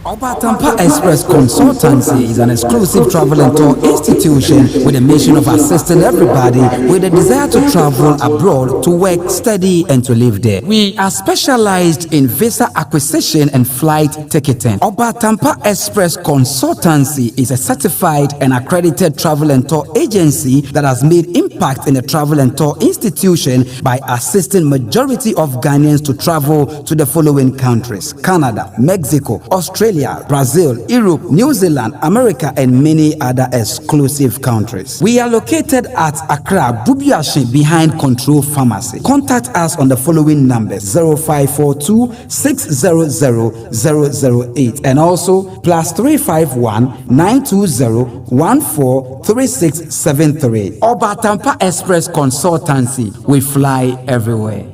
Obatampa Express Consultancy is an exclusive travel and tour institution with a mission of assisting everybody with a desire to travel abroad to work, study, and to live there. We are specialized in visa acquisition and flight ticketing. Obatampa Express Consultancy is a certified and accredited travel and tour agency that has made impact in the travel and tour institution by assisting majority of Ghanaians to travel to the following countries: Canada, Mexico, Australia, Brazil, Europe, New Zealand, America, and many other exclusive countries. We are located at Accra, Bubiashi, behind Control Pharmacy. Contact us on the following numbers: 0542 600 008 and also +351 920 143673. Obatampa Express Consultancy. We fly everywhere.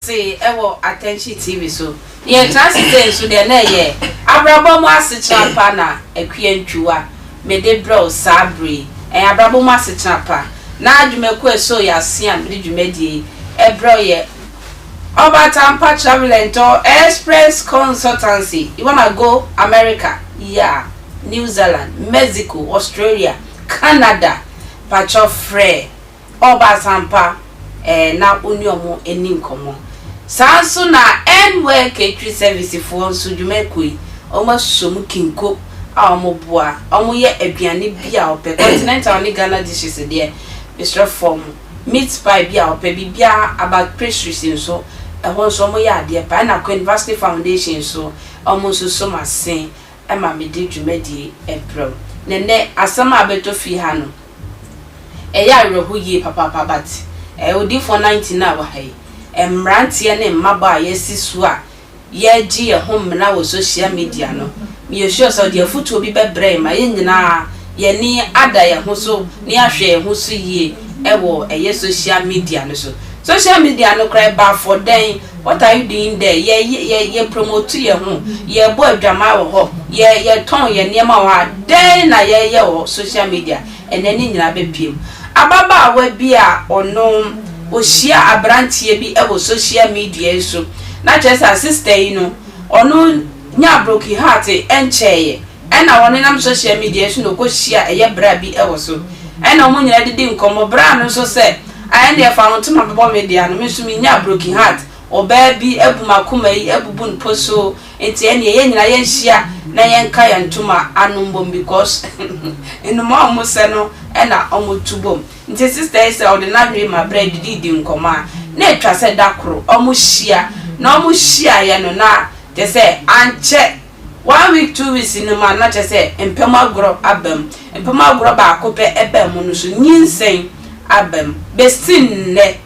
See, ewo attention TV so. Ye transit so de na ye. Abrabomu asechapa na ekwiantwa. Me de bro sabri. Abrabomu asechapa. Na adwumaku eso ya sia me dwumadi. Ebro ye. Obatampa Travel and Tour Express Consultancy. You wanna go America? Yeah. New Zealand, Mexico, Australia, Canada. Pacho free. Obatampa na unyomo eninkomo. Sansu na NW catering service for Sujumekui, almost some kinko, our moboa, omoye ebiani bia or continental Ghana dishes a dear, Mr. Form, meat pie bia or baby bia about pastries in so, a whole somoya dear Pineapple University Foundation so, almost so much saying, and mammy did you medi a pro. Nene, as some abeto fee hano. A yaro who ye papa bat, a odi for 19 hour hey. Mrantie ne mmaba yesi so a ye gi ye home na wo social media no me sure so de foto bi bebre ma ye nyina ye ni ada ye ho so ni ahwe ye ho so yie ewo eye social media no so social media no cry ba for den. What are you doing there? Ye promote ye ho ye bo adwama wo ho ye ton ye niema wo den na ye wo social media enani nyina bepiem ababa wa bi a ono Oshia abrantie bi ewo social media so na chesa sister yi no ono nya broken heart encheye ena woni nam social media so no ko shia eye bra bi ewo so ena omo nyina didi nkomo bra no so se ayen dey fa won ma bebo media no me so mi nya broken heart oba bi ebumakoma yi ebubun poso enti ene ye nyina ye shia na ye nka ya ntuma anumbom because enu ma omo se no ena omo tubom nti sister say ordinary ma bread didi nkoma na etwa se dakoro omo hia na omo hia ye no na te say anche 1 week 2 weeks in ma na te say empema gro abam empema gro ba akope ebam no so nyinsen abam besin ne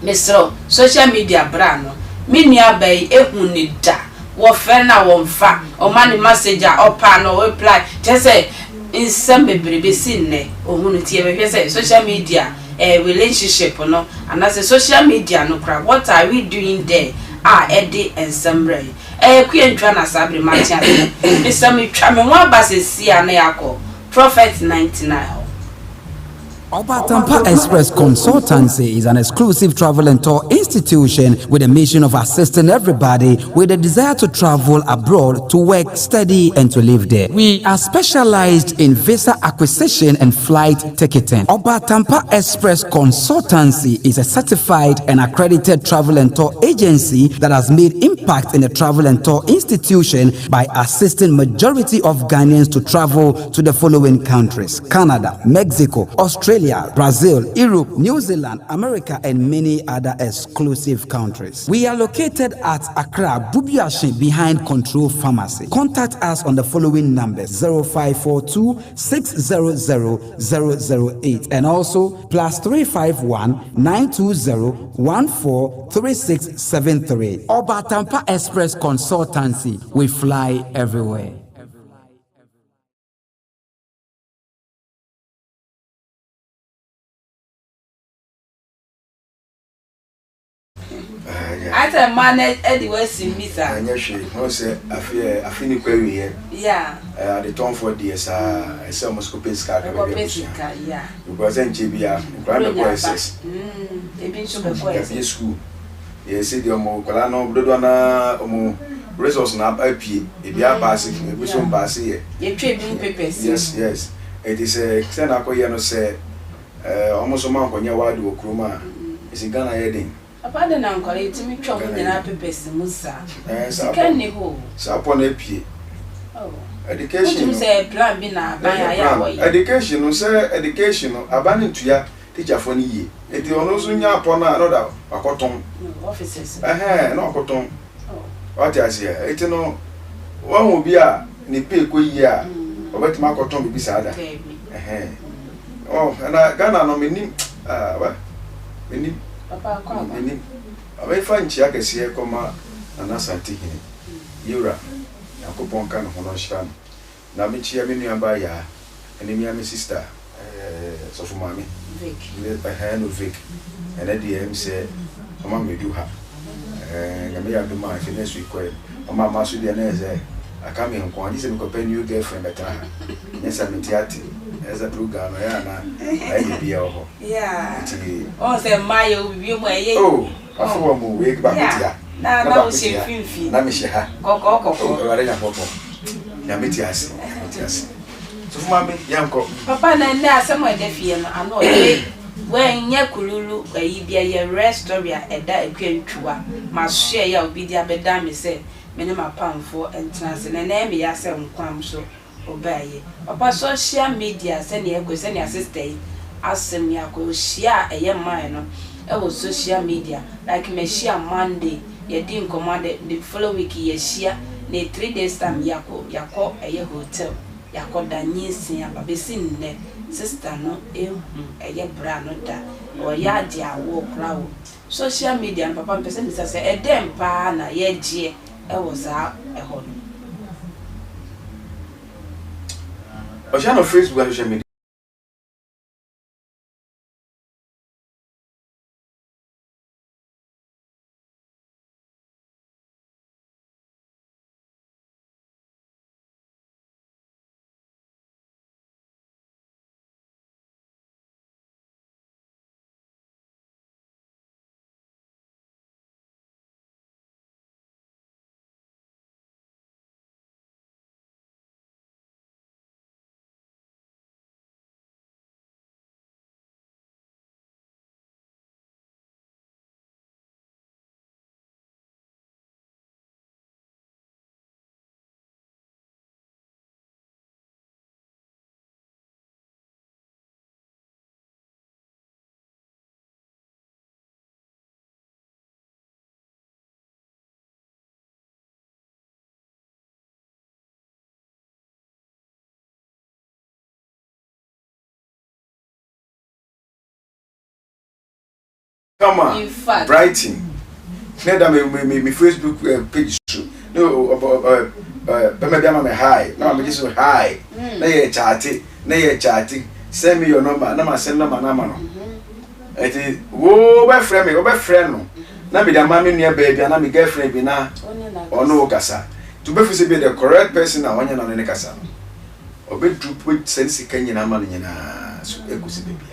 mesro social media brano minua bai ehun ni da wo fe na wo mfa o mani message a opa no reply te say Nsem bebrebe sinne ohunu tie be say social media relationship no and as a social media no cra what are we doing there edi Nsem rai kuyentwa na sabre matia Nsem twa me wa basesi ana yakọ Prophet 99. Obatampa Express Consultancy is an exclusive travel and tour institution with a mission of assisting everybody with a desire to travel abroad to work, study, and to live there. We are specialized in visa acquisition and flight ticketing. Obatampa Express Consultancy is a certified and accredited travel and tour agency that has made impact in the travel and tour institution by assisting majority of Ghanaians to travel to the following countries: Canada, Mexico, Australia, Brazil, Europe, New Zealand, America, and many other exclusive countries. We are located at Accra, Bubiashi, behind Control Pharmacy. Contact us on the following numbers: 0542 600 008 and also +351 920 143673. Obatampa Express Consultancy. We fly everywhere. I said, man, Eddie was in Missa. And yes, she say, I feel query here. Yeah, the Tom for DS, I saw Moscopiska, yeah. Because then GBA, grand voices. They've been so before School. Yes, the Omo, Colano, Blodona, resource now, IP, if you are passing, we soon pass here. You're trading papers. Yes. It is a Xenacoyano say, almost a month when you are to Kruma. It's in Ghana heading. Upon the uncle, it's me trouble in our papers, Musa. Yes, I can't hold. So upon a P. Oh, education. You say, plan be now, education, say, education, abandoned to ya, teacher for ye. It is also upon another, a cotton. Officers. No cotton. What I say, it's no one will be a nipe quia, or bet my cotton be beside that. Oh, and I Ghana no meaning, meaning. Papa, come. I may find Chiakas here, comma, and as I take him. Yura, a coupon can of Honoshan. Now, me cheer me nearby ya, and me and my sister, so for mammy, Vic, a hand of Vic, and at the end said, Mamma, we do have. And I may have the mind for next week. Mamma, Master Dianese, I come in one, this is a companion new girlfriend at time. Yes, I'm in theatre. As a blue gun, I be over. Yeah. Oh, say my you may. Oh, I forgot to wake back. Now, she feel. Let me share her. Coco, Arena Popo. Yamitias. So, Mammy, Yanko. Papa, and now somewhere deaf, I know. When Yakululu, a be a restaurant at that Quentua, must share your video bedam, say, minimum pound for entrance and an name, yes, and come so. Obey. Papa social media send ye go send your sister asem ya go share a young man no social media like me share Monday ye din command the following week ye share na 3 days time yako a hotel yako danyin ya babesin ne sister no a bra no da or ya dia wo kra social media papa person say e dem pa na ye gie e was a ho. But you know Facebook and social media. Come on, Brighton. Never me Facebook page. No, maybe I'm high. No, I'm just so high. Nay chatting. Send me your number. Number send number. It is my friend. My friend. Now me the mommy near baby, and my girlfriend be na or no kasa. To be the correct person, I want you on any kasa. Obe troop with sense Kenya na man nyina so ekusi baby.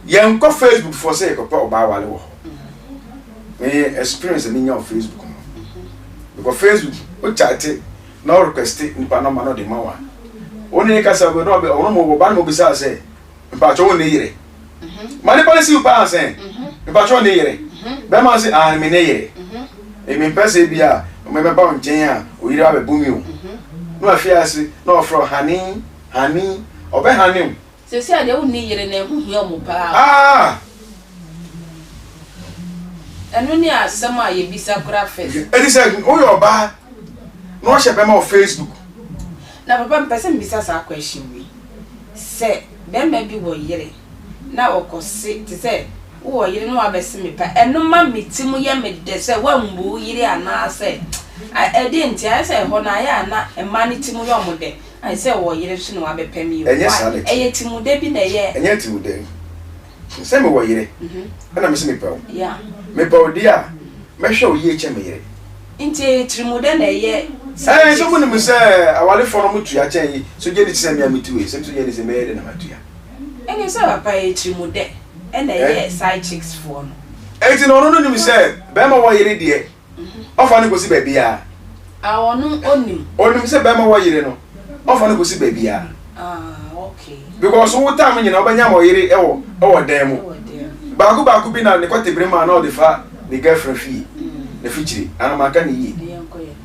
Young go Facebook for say ko pa oba wale wo. Me experience me on Facebook no. Because Facebook o chat no request nipa no ma no de ma wa. Oni ka sa go no be ono mo ba no be say say nipa cho woni yire. Mani policy u pa say nipa cho ni yire. Be ma say ah me ne yire. E me pese bia o me ba onchen a o yire abebumi o. No afiase no fro hani obe hani. Se se ade woni yire na hu hia mo pa. Ah. Enu ni asem a ye bisa kura face. Edi say o yo ba. No she be ma Facebook. Na papa mpese mbisa sa question wi. Se be ma bi wo yire. Na okose ti se wo yire no abese me pa. Enu ma mitimu ye me de se wa mbu yire ana se. Edi nti a se ho na ya na ema ni timu yo mo de. I say wo yire so no abepem yi. Enye salad. Eye timude bi na ye. Enye timude. Say me wo yire. Na me se me pew. Yeah. Me pew dia. Me hwe o ye che me yire. Nti trimude na ye. So mo me say awale fo no mutu ya chen yi. So je ni se me amitu we. So je ni se me yire na matu ya. Eni so papa ye trimude. E na ye side chicks for no. Enti no ni me say be ma wo yire de. Ofa ni ko si baby a. Awonu onim. Onim se be ma wo yire no. Ofa ni ko si baby a. Okay. Because wo time nyina obanya mo yire ewo dem mu. Baako bi na ne kwate brema na o de fa the girlfriend fee. The future and my can ye.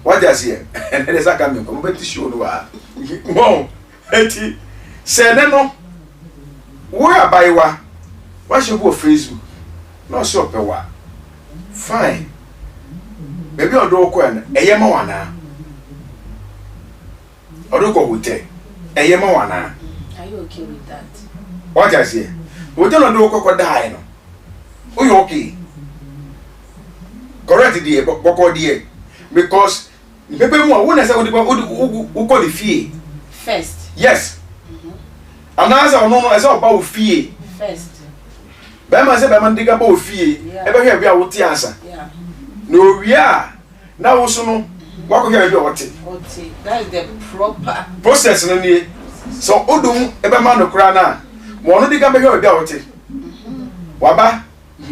What does here? And there's a coming come back to show no. Wow, eti say no. Where buy wa? What should go Facebook? No so pe wa. Fine. Baby on do ko en eyema wana. Odo ko hotel. Eyema wana. Are you okay with that? What does here? We don't do ko die no. Oh, you okay? Correct the boko die because pepe mu won say we call the fee first. Yes. And answer no say about fee first. Be man say be man diga about fee e be hwe bia wo ti answer. Yeah. No we are na wo so no wa ko hwe bia wo ti. Okay. That is the proper Process no ni so odum e be man no kra na mo no diga be hwe bia wo ti. Waba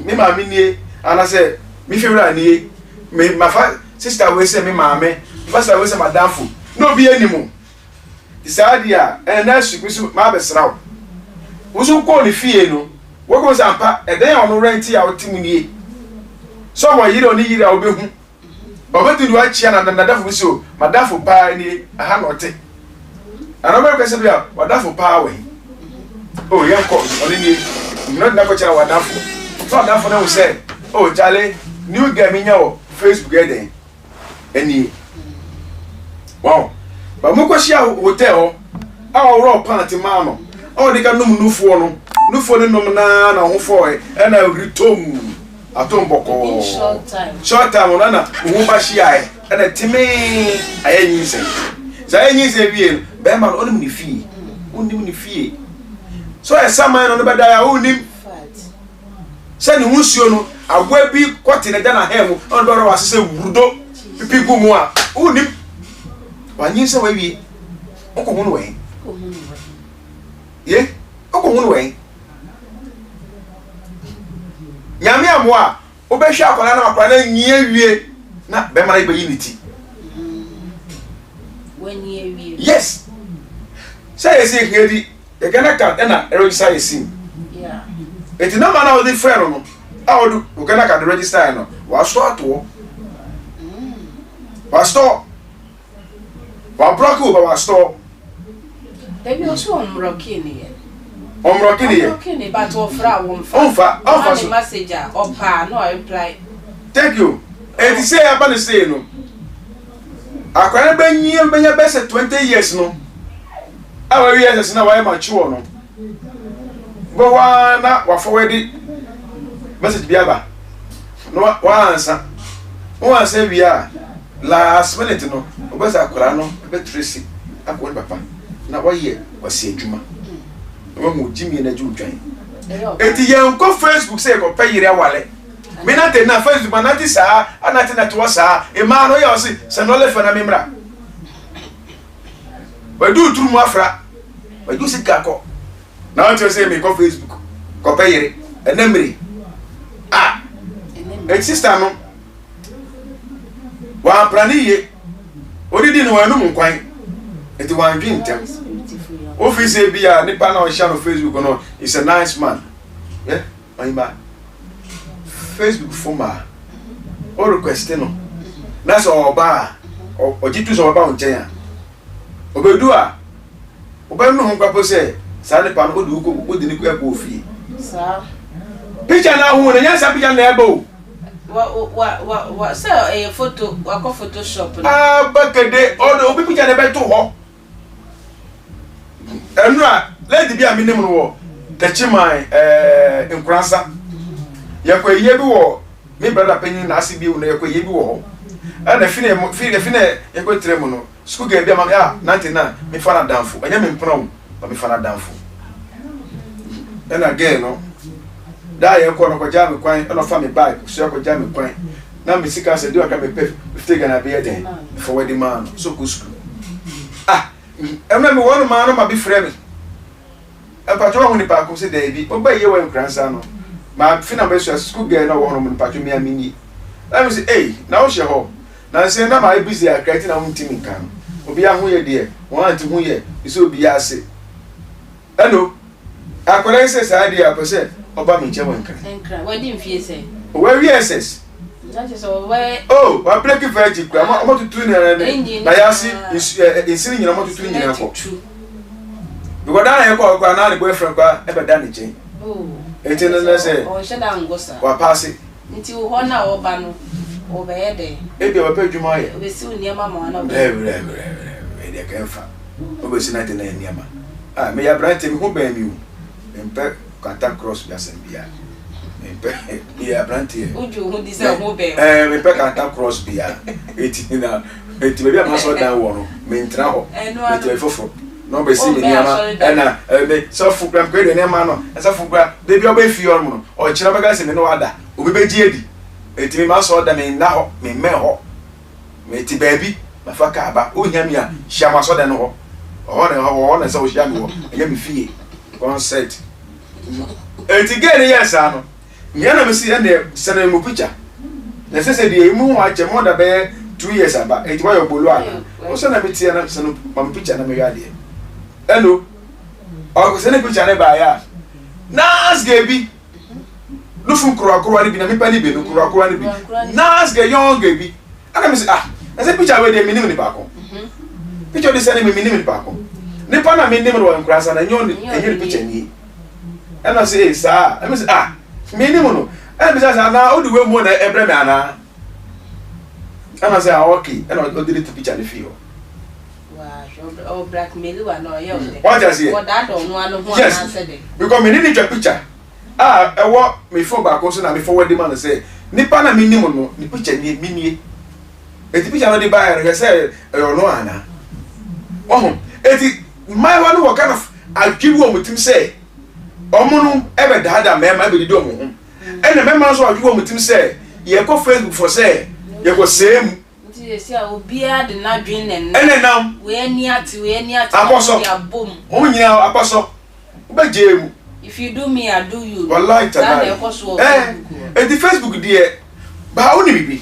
me ma me nie ana say mi fewra ni me mafa sister we say me maame pastor we say madamfo no bi animu isadia na sukusu ma be sraw wo so ko ni fie no wo ko sampa e den ono rent ya otimu nie so mo yire oni yire obehu obedu wa chia na dadafo so madamfo pa ni aha no te ana me kwese bia wadafo pa we oh yanko oni ni no na ko chia wadafo so wadafo na wo say oh Charlie new game nyawo Facebook eden eni wow ba mo ko share hotel a ro party ma no o de ka num nufuo no num na hofo e na ritom atom boko short time na wo ba share e na timi ayenyi se za ayenyi se wie be ma no ni fie onim ni fie so e saman no be da ya onim se ni hunsuo no agwa bi kwete na dana hemu on do ro asese wurudo pipi gumu a unim wanyi se wa wi okohunu we ye okohunu we nyame amo a obehwe akwala na akwala na nyie wie na be mara ibe yiniti when ye wie yes say ese hedi e gana ka na register yesim yeah eti no man na o di friend no awodu ukana ka register no wa store to wa store wa block over wa store baby also on rockini ye but ofra won so message opa no reply thank you and say about the say no akwara benya bese 20 years no our years na wa mature no bo wa na wa forward message biaba no wa answer wi a last minute no obesa akora no be tracy akwa papa na wa ye wasi adwuma no mo jimi na ju dwan eti ye nko Facebook say ko payire awale me na te na Facebook na ti sa anati na to sa e ma no ye o se no le fa na memra ba du turu mu afra ba du sika ko na o te say me ko Facebook ko payire enemri e sister no wa praniye odidi no wanu nkwan eti wan dwintem office e bia nipa na o share no Facebook no is a nice man yeah oyima Facebook former o request no na so oba o jitu so oba onchen a obedu a oba no ho kwapo se sa nipa no odu ko odini ko e ko ofie sa picture na hu na nya sa picture na ebo what so a photo wa ko Photoshop bakade odo obi picture na beto ho enra lady bi aminim no wo tachiman nkransa yakwa ye bi wo me brother penyin na asibi wo na yakwa ye bi wo ho ana fine yakwa trem no school girl bi am ya 99 me fana danfo anya me mpona wo me fana danfo ana girl no da ye ko no ko ja me kwan e no fa me bag so ko ja me kwan na me sika se do aka me pe 50 Ghana be dey for wedding man so go school emna me wonu man no ma be frɛ me e pa jo woni pa ko se dey bi o ba ye wen kransa no ma fina be so school girl na wo no mo pa jo me amini let me say hey na o she ho na say na ma busy a create na mo timi kan obi a ho ye de won anti ho ye iso obi a se hello akwara se sa dia ko se oba mi che wen kran wedding fie se o we ss that is all where oh wa play ki faji kwa mo tutu ni na ya si insini nyina mo tutu nyina ko because that na ko kwa na the boyfriend kwa e be da ni che oh eti na se o she da ngosa wa pass nti wo ho na wo ba no o be ye de e bi wa pa dwuma ye o be si oni ama ma na o e de kan fa o be si na de na ni ama me ya brante mi ho ba mi o mpe kata cross bi asem bia mpe ya brante uju ho di se ho be mpe kata cross bia eti be ma so dan wo no me ntra ho eti fofo no be si me ni ama na me so fu gram ko de ni ama no so fu gra de bi o be fi o mo no o kira ba ga se me no wada o be ji edi eti me ma so da me na ho me ho me ti baby ma fa ka ba o nya mi a hia ma so da no ho o na so hia mi ho nya mi fie concert eti ge ni yes ano nya na me si na sene mo picture na se de mu ho ache mo da be 2 years aba eti wa yo bolu ana o se na me tie na sene ma picture na me ya de hello o ko sene picture na ba ya nas gebi lufun kuro ni bi na mi pa ni be no kuro ni bi nas ge yon gebi ana me say na say picture we dey minim ni ba ko picture dey send me minim ni ba ko ni pa na me nim no nkura sa na nyon enye picture ni ana say sa ana me say minim no ana me say na o di we mo na ebre me ana ana say okay ana o delete picture ni fi o oh blackmail wa no ye o de what just here what that don no ano ho ana say de because me need your picture ewo me phone back so na me forward man say nipa na me nim no ni picture ni minie eti picture no dey buy re say no ana eti my one what kind of agiwu omutim say omunu ebe dada mema be di do omu ene mema so agiwu omutim say ye ko Facebook for say ye ko same nti se a obia de na dwen ene nam we ni ati ya bom o nyina akoso be jemu if you do me I do you wallahi tada the Facebook there ba oni bibi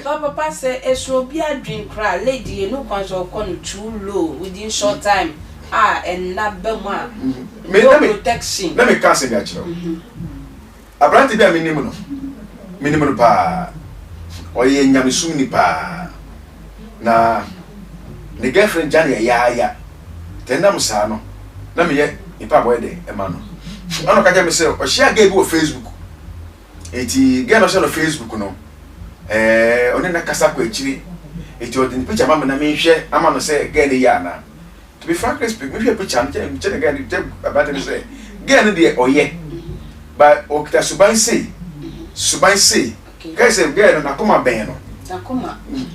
papa say eso bi adwin kra lady no kwan so kon too low within short time and na be mu a no protection let me cancel that chiro abranti bi a minimum no pa oye nyamesum ni pa na ne girlfriend jani ya tenam sa no na me ye ipa boy de e ma no ano ka je me say o share game wo Facebook eti game no share no Facebook no oni na kasa ko echiri eti o din picture mama na me hwe ama no say game ya na to be frank speak me hwe picture no che ne game de about me say game de oye but o kita suban say kai say game na koma ben no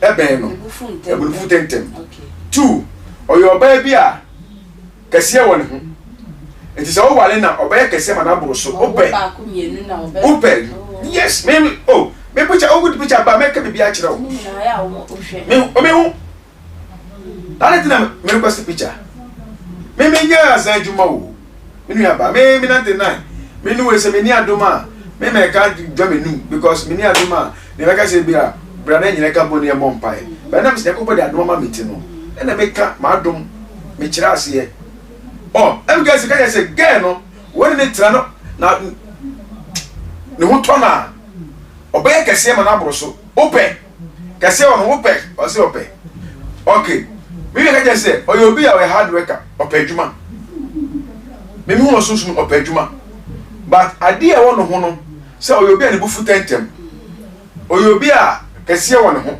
e ben no e bu tentem okay 2 oyo baby a kese won ho enti se o wale na obey kese ma na buru so ope yes me me picture o good picture ba make be a kire o me hu dale tina me request picture me nya asan juma o me nu aba me 99 me nu we se me ni adoma me ka do me nu because me ni adoma ne ka se bia bra na nyine ka boni e mompai ba na me se ko bodi adoma ma meti no na me ka ma adom me kire ase em guys can say girl no when they tra no na ne ho to na obey kese ma na boro so ope kese on ope o say ope okay we can say oyo bi a hard worker ope adwuma me mi ho so ope adwuma but ade e won ho no say oyo bi a ne bufu tentem oyo bi a kese won ho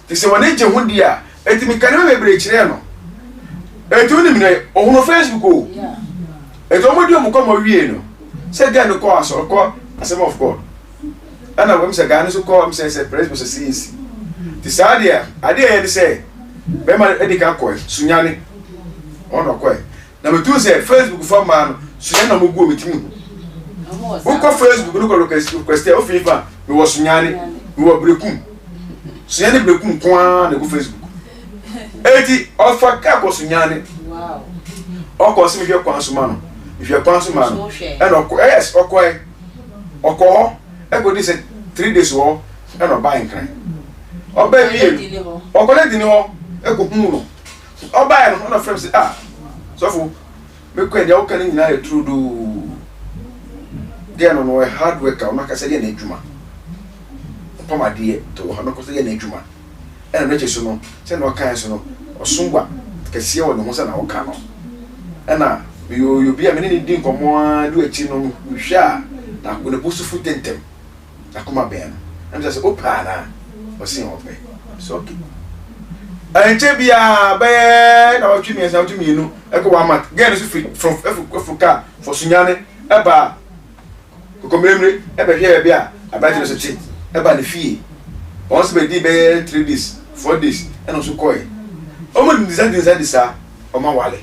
ti se won eje ho dia etimi kan me bebre kire no etu ni mine ohun Facebook o etu mo di o mo ko mo wie no se ga no ko aso ko asem of God ana wo mi se ga no so ko mi se president so since ti sadia ade e ni se be ma edika ko sunyane ono ko na me tu se Facebook for man so na mo go metimu wo ko Facebook no ko request o fi fa me wo sunyane me wo brekum sunyane brekum kwa na go Facebook eti ofa ka ko sunyane wow o ko se me hwe kwa so ma no if you kwa so ma no e no ko yes o ko e go dis 3 days wo e no buy nkran o ba mi o ko le di ni ho e ko hu no o buy no na friend say so fu me ko e dia o kan ni na e true do dia no a hard worker o maka say dia na adwuma poma die to ha no ko say dia na adwuma e na che so no say no kan so no osungwa kese wo no ho say na wo ka no e na yo bi a me ni din komo a do achi no hwa na ko ne busufu tentem na kuma be no am say opa na o sin o pe so okay enche bia be na o twi mi sa twi mi nu e ko wa mat get so from Africa for sunyane e ba ko memre e be hwe be a abaje so chi e ba ne fie once be di be 3 days 4 days e no so koy o mo design sa o ma wale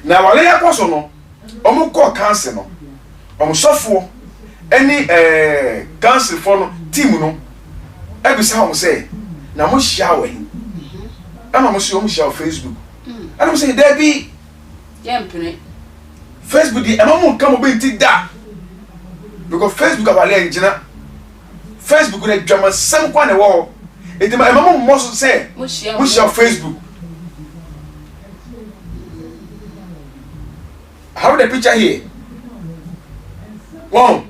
na wale ya kwaso no o mo ko cancer no o mo sofo any cancer for no team no e bi sa o mo say na mo shawe ana mo si o mo shawe Facebook ana mo say there be yempene Facebook di e mo kan mo be ti da because Facebook abale engina Facebook na dwama sam kwa ne wo enti ma mo so say mo share Facebook. How the picture here? Wow,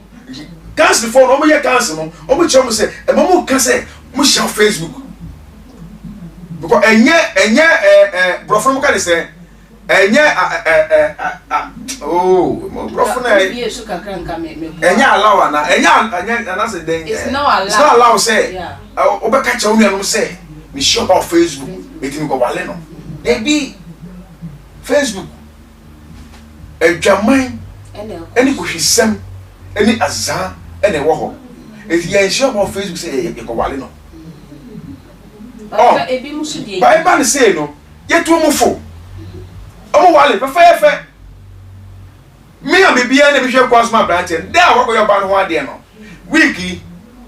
cancel phone. Omo ye cancel no. Omo chom say, e mo can say, mo share Facebook. Because enye brofo mo ka say, enye mo brofo na e so kakra nka me. Enye allow na, enye na say den. It's not allow say. Obeka cha unu no say, me share about Facebook. Eti ko wale no. They be Facebook. Edwaman eni ko hwesem eni azan eni wo ho eti ye share about Facebook say ye ko wale no ebi musu die Bible ne say no ye to mo fo omo wale fe me am bia na bi hwe kwa sma branch de a wo ko yo ba no ho ade no wiki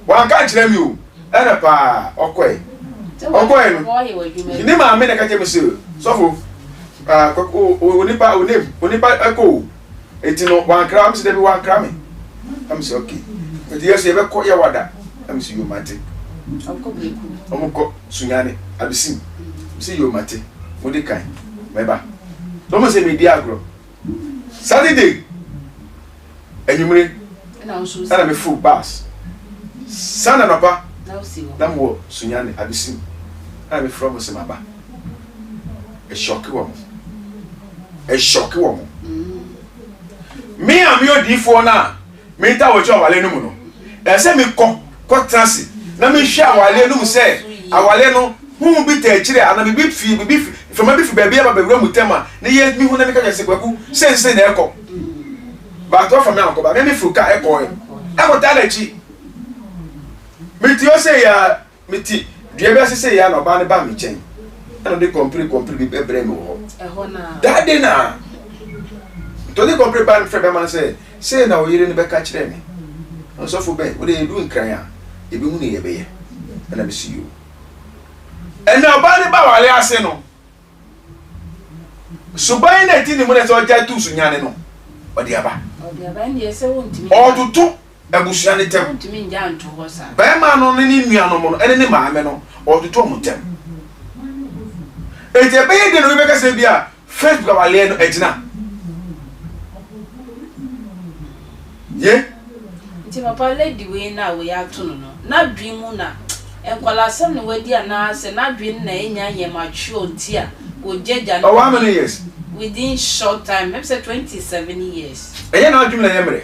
wan ka kire mi o ene pa okoe no ni ma me na ka je me say so fo onipa eko eti no wan kra am se dey wan kra me am se okay eti yes e be ko ya wada am se yo mate omko sunyane abisim se yo mate modi kan meba so mo se me di agro Saturday enyumre na me full bus sana napa na mo sunyane abisim na me from se maba e shock wo me am yo difo na me ta wo jo wale no mu no e se me ko transi na me hwa wale no mu se awale no hu bi ta kire ana bi fi from bi fi ba bia ba wura mu tema na ye mi hu na me ka jese kwaku sense na eko ba to from na ko ba me fuka eko e ko ta la chi me ti o se ya me ti dua bi se ya na ba ne ba me chen ana de compre bi bebre me ho ehona dade na to de compre ban frebe man say na o yire ne be ka kire me so fo be we dey do nkran a e be hu ne ye be ye na be see you and na ba ne ba wale ase no so ban na ti ni mo ne so ja tu so nyane no o de aba ndi se wontimi o tutu ebusuan ne tem wontimi nja nto ho sa ba ma no ne ni nua no mo no ene ne maame no o tutu o mo tem ete be de no be ka se bia Facebook wale no ejina ye nti papa lady we na we ya to no na dream na enkwala sam ne wadi ana se na dream na enya ye mature nti a o jeja no how many years within short time maybe say 27 years enya na dream na yemre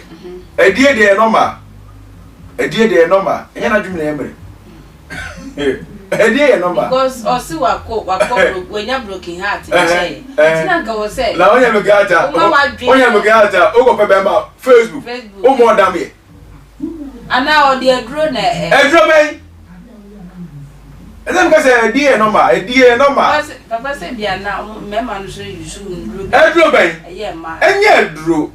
edie de normal enya na dream na yemre edie normal because osi wako when you broken heart tina ka wo say na onya broken heart o go pe ba Facebook o mo dam ye ana o de adro na adro men eden ka say edie normal papa say bia na me ma no so you should adro ben yeah ma enya adro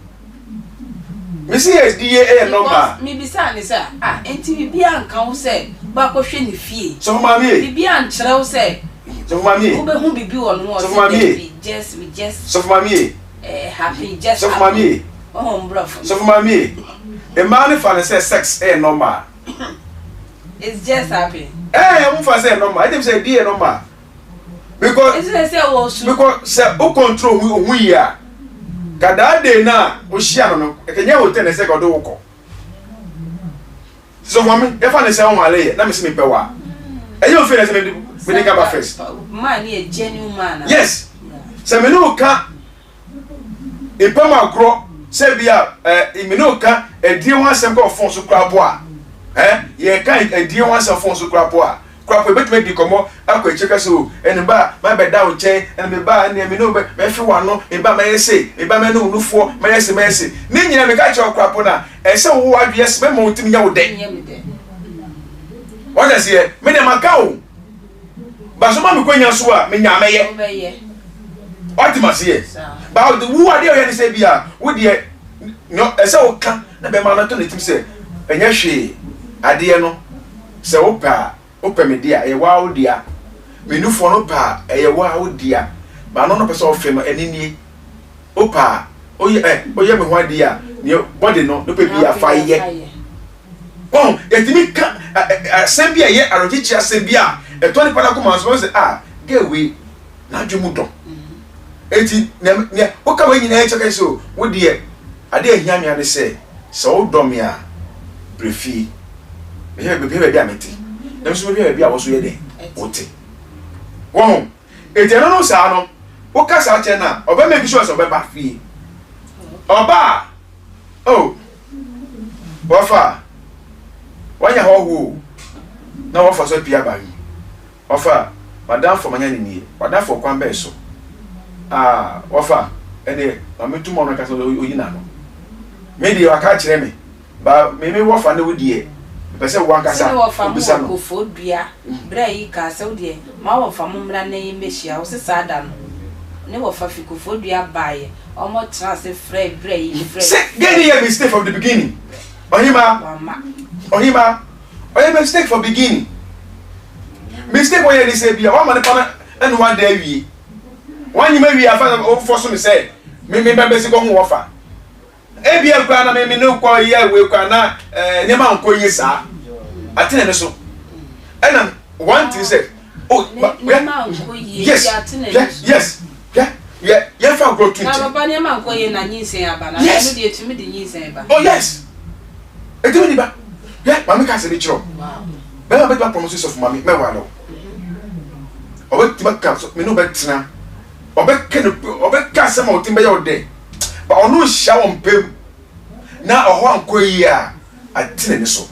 Me see SDA normal. Me be say sir, enti bibia anka wo say ba ko hwe ne fie. So mama bibia ankyere wo say. So mama wo be hu bibi wo no. So mama just So mama happy just. So mama Oh bro. So mama a man fan say sex normal. It's just happy. I'm for say normal. I think say D normal. Because say o control who ya. Kada de na o hia no ekenya hotel na say go do wo. So mama e fa na say o male na me se me pe wa. E you feel say me dey come first. Man a genuine man. Yes. Say me no ka e pa ma gro say bia me no ka e die wan sem ko fon so kra bo a. Ye ka e die wan sem fon so kra bo a. Kwapo betime di komo akwa cheka so enba ma be da o che en me ba ne me no be me fi wano me ba ma yese me ba me no nufo ma yese ni nyina me ka che kwapo na e se wo wadwe yes me mo ntimi nya wo de wona se me de maka o ba so ma me kwanya so a me nya meye otima se ba wo ade o ye ni se bia wo de no e se wo ka na be ma na to ne tim se enya hwe ade no se wo pa open dia e wa odia menu fo no pa e wa odia ba no pese ofe no enini opa oye me ho dia ni body no pe bia fa ye bon etimi ka asembia ye arojichi asembia e to ni pada ko manso se get we na dwemu do eti ne o ka we nyina e cheke so wo de ade ahia me ade se o do me a prefi be bia meti dem so be bia wo so ye de wote won ejeno no sa no wo ka sa che na oba make sure so be ba fie oba wafa wanya ho na wafa so pia ba yi wafa madam for manya ni madam for kwan be so wafa ene ametumo no ka so oyina no me di waka kire me ba me wafa na wodie pese wankasa obisa no ko dua bra yi ka se wodie ma wo fa momra na yi mehia wo se sada no ne wo fa fiku dua bae omo trans frey bra yi frey get here mistake from the beginning ohima oye mistake from beginning mistake wo ye ni se bia wa ma ne pa na one day wie one you maybe afa o force me say me be se ko hu wo fa ebia kwa na me no kwa ye we kwa na nyema nko yi sa atene ne so and one thing said nyema nko yi atene yeah fa grow to na baba nyema nko yi na nyinsen aba na no de etumi de nyinsen ba oh yes etumi di ba yeah mama ka se bi chiro be ma be promises of mama me wa no obe ti ba ka so me no be tena obe ka se ma o timbe ya o de ba onu hia won pem na oho anko yi a atene ne so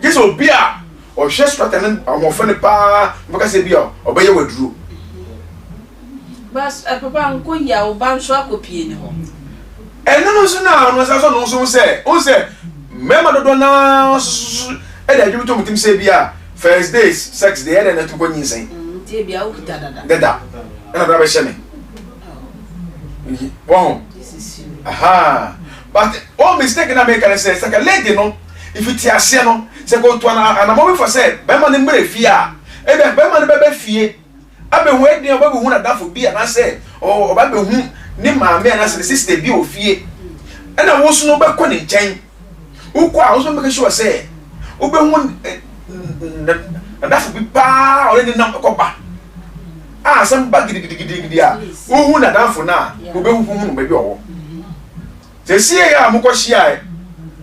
jeso bia o hwe strategy amofo ne pa mbaka se bia obe ye waduro bas papa anko yi a o ba nso akopie ne ho no so na no so se o se mema dodo na e da djumi to mutim se bia first days sex day e da na tuko nyinsen tie bia o kita dada na bra be sheme wow but all mistake na make can say like a lady no if it ase no say go to na mo for say be ma ne mbre fie a e be ma ne be fie abe hu edi o be hu na dafo bia na say o ba be hu ni ma me na say sister bi o fie e na wo so no be ko ne nchen wo ko a wo so make sure say o be hu na dafo bi pa o ni na ko ba some bag gidi a hu na dafo na o be hu be bi owo se sie ya mo ko hia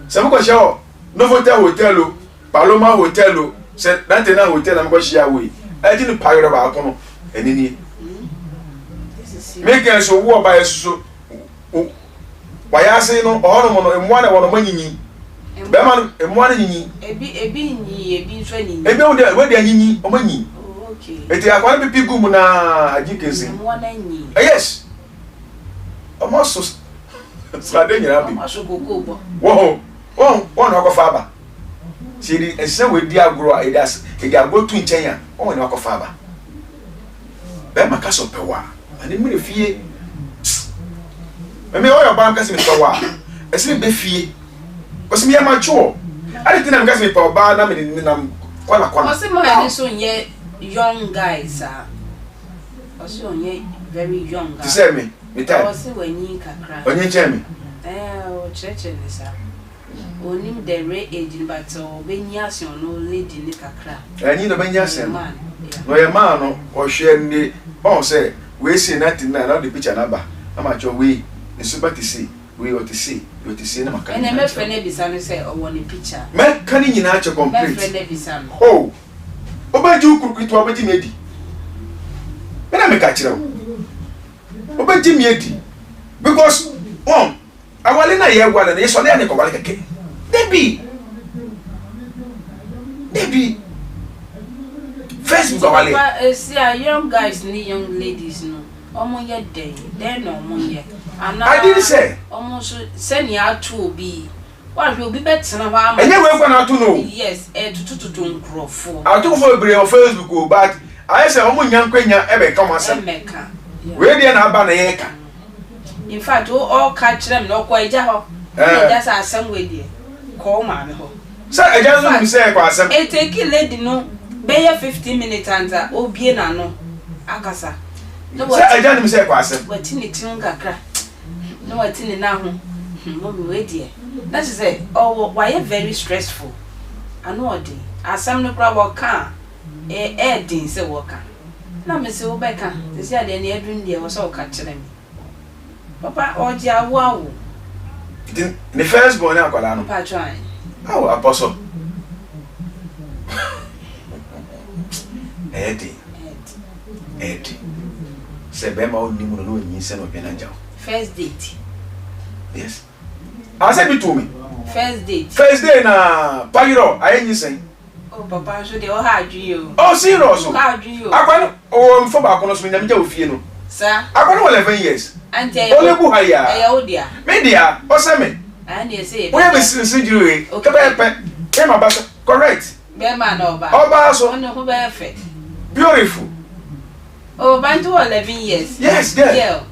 se mo ko hia o Novotel hotelo Paloma hotelo se dante na hotel na mo ko hia we e ji ni pagoro ba ko no enini make so wo ba yeso wa ya se no o no mo no emu na wo no manyinyi be ma no emu na nyinyi ebi nso nyinyi ebi wo de anyinyi o manyi okay eti akwa na pipi gum na ajikensi emu na nyi yes almost Sade nyina bi. Ashogogo. Wo na ko fa ba. Siri ese we di agro a edas e di agro tu nchen ya. Wo na ko fa ba. Be maka so pewa. Ani mi fie. Me o yo ba maka se mi pewa. esi be fie because me mature I didn't think I'm going to be ba na me na kwala Ose mo ani so nye young guys ah. Ose onye very young guys. Say me tell. Ose wanyi kakra. Onye che me. O cheche ni sa. Onim the re age but obenya asion no lady ni kakra. Anyi no benya asen. No ye man no o hwe ndi on say we see nothing na the picture number. Ama cho we ni super to see. We what to see. You to see na maka. Ene me fe na bisa no say o woni picture. Me kan nyina che complete. Me fe na bisa no. Oh. Obaji ukurukutu obaji medi. Me na me ka kire wo. Obaji medi. Because awale na ye gwale na ye so na ne ko wale keke. Debi. Facebook awale. See young guys ni young ladies no. Omo ye dey. Dey no omo ye. I didn't say. Almost send ya to be. What will be better than our and you went out to know. Yes, to grow for. I took for a brain on Facebook, but I said, oh, young Quenya ever come as a mecca. Where the Abanaka. In fact, all catch them no quite jaho. That's our some way, dear. Call man. So I just say, I take a lady no, bear 15 minutes under, oh, bien, no, Agasa. No, I don't say, what in it, no, what's in it now. Mommy, wait, dear. That is it. Oh, why very stressful. I know it. As some no crowd can. Didn't say worker. Now, Miss Rebecca, they said the near dream there was all catching them. Papa, or dear, wow. The first born out, Papa trying. Oh, Apostle. Eddie. Say, Bema only know in Nsem of Benaja. First date. Yes. I said it to me. First date. First day na Pagiro, I ain't saying. Oh, Papa, so they all had you. Oh, serious. How do you? I went for back on us when I'm just feeling. Sir, I went 11 years. And only Buhaya. Oh, dear. Media, what's I mean? And you say, we have a surgery. Okay, correct. Bear no, but also who bear fit. Beautiful. Oh, by 11 years. Yes, girl.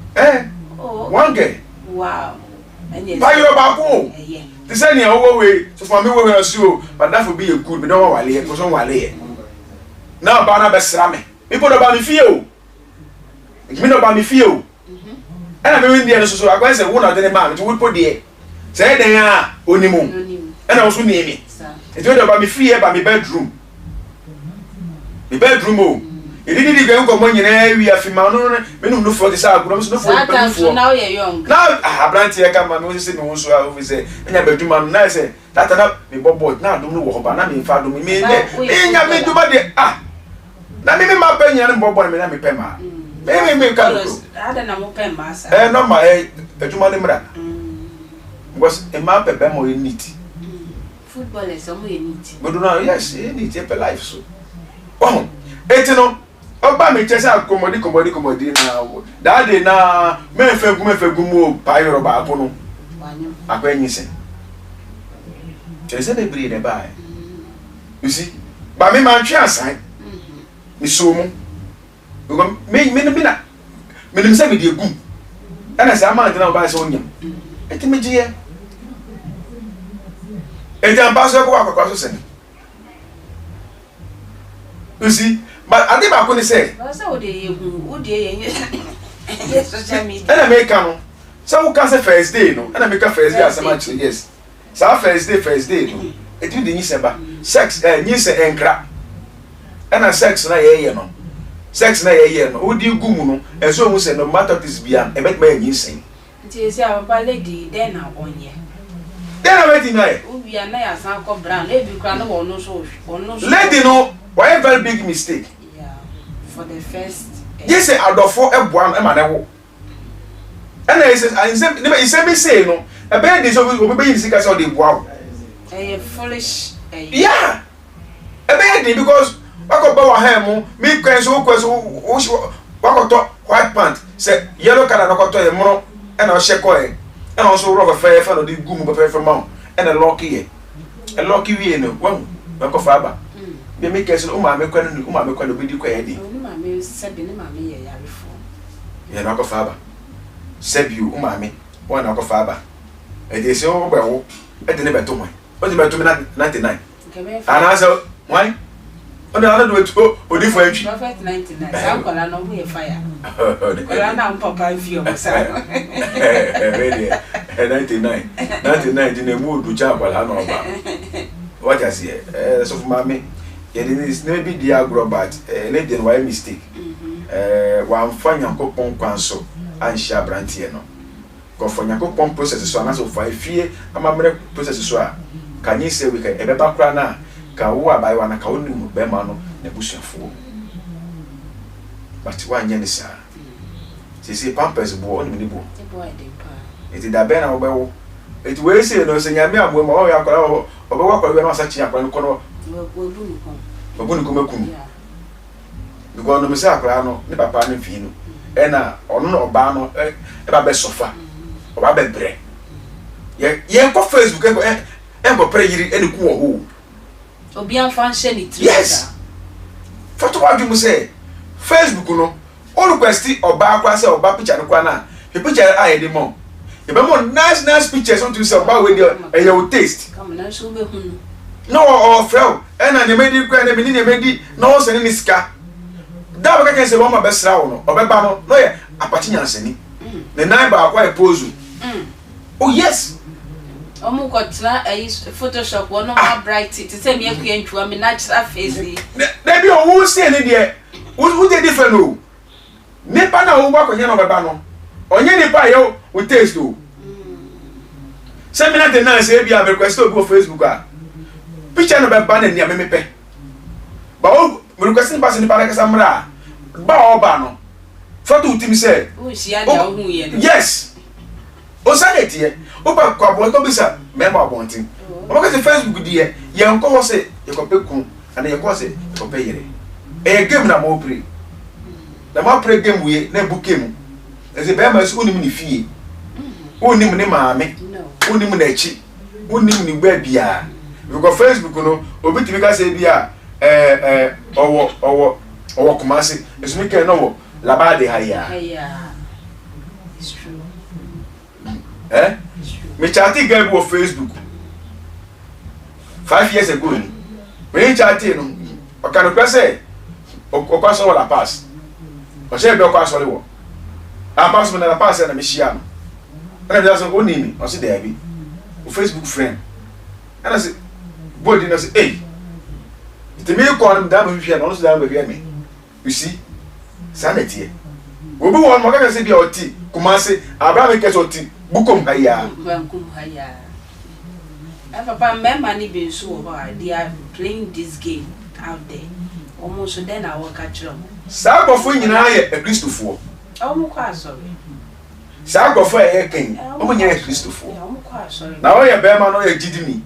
Oh, one girl. Wow. And yes, buy your back home. The same way, so for me, we will sue, but that would be a good, we don't want to because on Wale. Now, Barnabas Rame. People about me feel. You mean about me feel. And I'm in the so I go and say, one of the man, you would put the say they are Unimu. And I also name me. It's about me fear by my bedroom. The bedroom. It didn't go come on in area of Mano, no for this outcomes, no for now you're young. Now I have plenty of come and say, no, so I always say, and I bedroom and I say, that up, me bob, now don't know what I'm in fact, me, I do my ah. Now, maybe my penny and bob, and I may pay my. Maybe me colors. I don't know, pen master. And not my bedroom was a map a bemo in it. Football is somewhere in it. But now, yes, it needs a life so. Oh, 18. Oba me chesa komodi na that day na me fegu mo payoro ba ko no akwa Nsem chese be bri de ba you see ba me man twa asan ni so mu me na me nim se me de gum ana sa man na ba se onyam eti me giye ejam ba so ko akwa so se you see. But I think I couldn't say. Social media. And I make come. Some can say first day, no. And I make a first day as a match. Yes. So first day, no. It did the sex, and crap. And a sex na ye no. Sex na ye no. Would you go no? And so we say no matter this beyond. I met my Nsem. It is our lady. Then I on ye. Then I wait in there. We are now as Uncle Brown. Maybe you can no so. Lady no. Why a very big mistake? For the first. Yes, I do for a one and I and I said, me say no. A bed is over being sick as all the wow. A foolish. Yeah. A bed because I got bow ham, me question, white pant, said yellow color, I got to a mono, and I'll shake away, and also rubber fair fellow, the goom of a mount, and a lucky no one, Uncle Faber. They make us make when be query. Mammy said, Mammy, yeah, Uncle Faber. Said you, Mammy, one Uncle Faber. e dey say o gbe wo e dey ne beto mo o dey beto me 99 ana say why o dey ana do eto o di fo atwi prophet 99 sa kola no wo e fire kola na papa fio mo sa really 99 di ne mu du cha kola na oba what I say so for mama ye dey maybe the agrobat let them why mistake wa mfa Nyankopon kwanso anhia brantie no ko for Nyankopon process so na so fa fie amamre process so a kanyi se we ka ebeba kra na ka wo abai wa na ka wonu mu be ma no na busuafo but wa nya ni sa se pampers bo oni ni bo eti da be na wo be wo eti we se no se nyame amo ma o ya kwara o be wa kwara be na sa chi akwara no kono obunu ko mekunu because no me say akwara no ne papa ne fi no e na ono no oba no e ba be sofa oba be bre ye ko Facebook e go pray yiri ene ku wo ho obi anfa nhye ni tri yes photo wa dum say Facebook no o request oba akwa say oba picture no kwa na the picture I dey mo e be mo nice pictures on to say oba we dey e your taste come na so be hunu no o frel e na ne medi kwa na me ni medi no o se ni sika da ba ka say wo ma be sra wo no obeba no ye apachi nyansani ne nine ba akwa e pose oh yes omu ko tra Photoshop wono ma bright it say me akua ntwa me natural face na bi o wo se ni de wo dey different o nipa na wo gba ko nya no beba no onye nipa yo wo taste o se me na de na se bia be request o go Facebook a picture no beba na ni amemepe ba o request ni ba se ni pa ka samra ba o ba no photo utimi say o shia dia o hu ye no yes o sa de tie o ba kwa bo to bisa member abontin o ba ka se Facebook di ye nko ho se ye ko pekun ana ye ko se ye ko pe yere e game na mo play na mo play game we na book game e se be ma su onim ni fie onim ni maame onim na echi onim ni gba bia because Facebook no obi timi ka se bia owo kumase esumi ke no wo labade haya it's true me chatting guy on Facebook 5 years ago me chatting no o kan ko say o kwa so la pass o say be o kwa so le wo a pass me na pass na me shia no na be so oni mi o say there bi o Facebook friend and I say body na say hey it me call him down me hwia no so down me hwia me you see sanity obi won mo ka say bi o ti kumase Abrabomu ke so ti bukom haya papa member ni be so they are playing this game out there almost then I work at you sa gofo nyina ye Kristofo omo kwa sorry sa gofo ye ken omo nya Kristofo omo kwa sorry na o ye be ma no ye gidini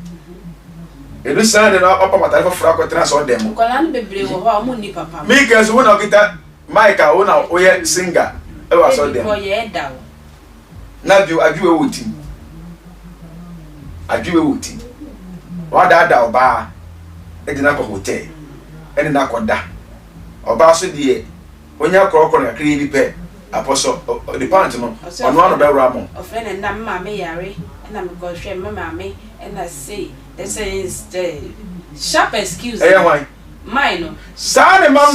edu sande na opa matare for akotra so dem ko lan bebre wo ho omo ni papa me ke so na okita Mike o na o ye singer e wa so dem ko ye da na adwe wuti wa da oba e dina ko hotel e dina ko da oba so de onya krokro na kire bi pe apostle the pant no ono be ramo o friend na mama me yare na me go hwe mama me and I say this is the sharp excuse why mine sa ne mam